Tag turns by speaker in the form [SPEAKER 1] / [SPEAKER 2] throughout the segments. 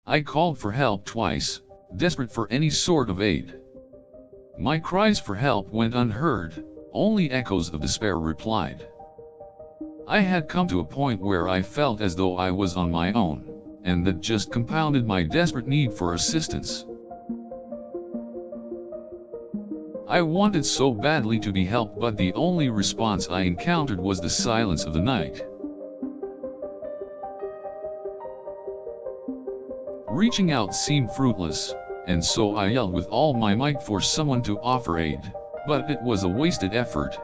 [SPEAKER 1] I called for help twice, desperate for any sort of aid. My cries for help went unheard, only echoes of despair replied. I had come to a point where I felt as though I was on my own, and that just compounded my desperate need for assistance. I wanted so badly to be helped, but the only response I encountered was the silence of the night. Reaching out seemed fruitless, and so I yelled with all my might for someone to offer aid, but it was a wasted effort.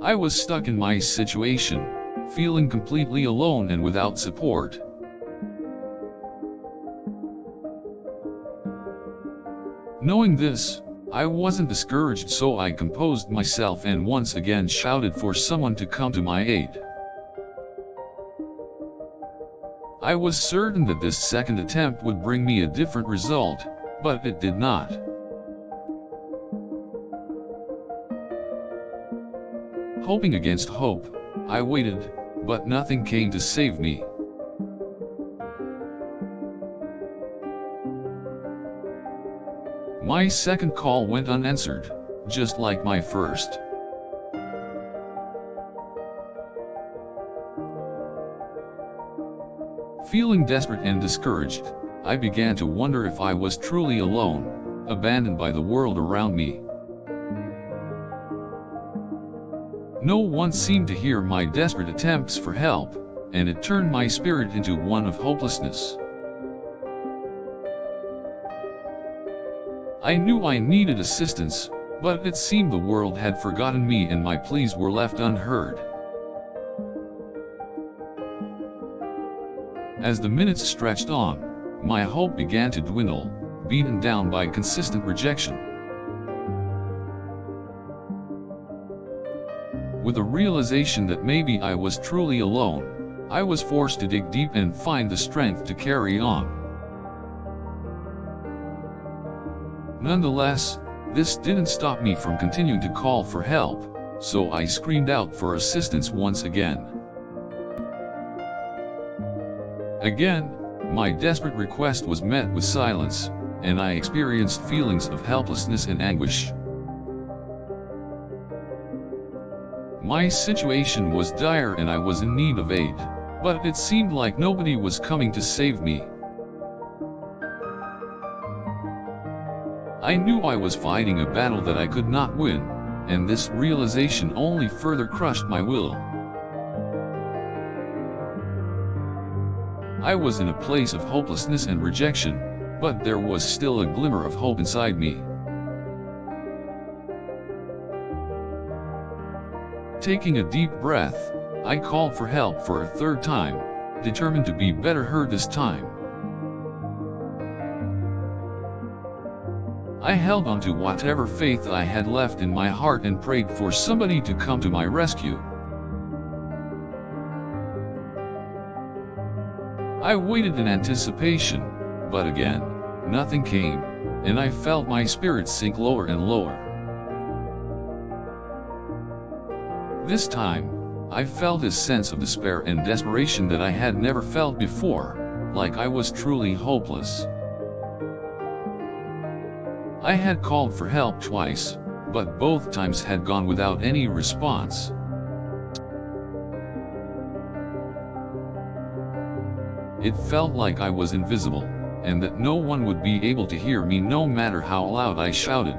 [SPEAKER 1] I was stuck in my situation, feeling completely alone and without support. Knowing this, I wasn't discouraged, so I composed myself and once again shouted for someone to come to my aid. I was certain that this second attempt would bring me a different result, but it did not. Hoping against hope, I waited, but nothing came to save me. My second call went unanswered, just like my first. Feeling desperate and discouraged, I began to wonder if I was truly alone, abandoned by the world around me. No one seemed to hear my desperate attempts for help, and it turned my spirit into one of hopelessness. I knew I needed assistance, but it seemed the world had forgotten me and my pleas were left unheard. As the minutes stretched on, my hope began to dwindle, beaten down by consistent rejection. With the realization that maybe I was truly alone, I was forced to dig deep and find the strength to carry on. Nonetheless, this didn't stop me from continuing to call for help, so I screamed out for assistance once again. Again, my desperate request was met with silence, and I experienced feelings of helplessness and anguish. My situation was dire and I was in need of aid, but it seemed like nobody was coming to save me. I knew I was fighting a battle that I could not win, and this realization only further crushed my will. I was in a place of hopelessness and rejection, but there was still a glimmer of hope inside me. Taking a deep breath, I called for help for a third time, determined to be better heard this time. I held on to whatever faith I had left in my heart and prayed for somebody to come to my rescue. I waited in anticipation, but again, nothing came, and I felt my spirit sink lower and lower. This time, I felt a sense of despair and desperation that I had never felt before, like I was truly hopeless. I had called for help twice, but both times had gone without any response. It felt like I was invisible, and that no one would be able to hear me no matter how loud I shouted.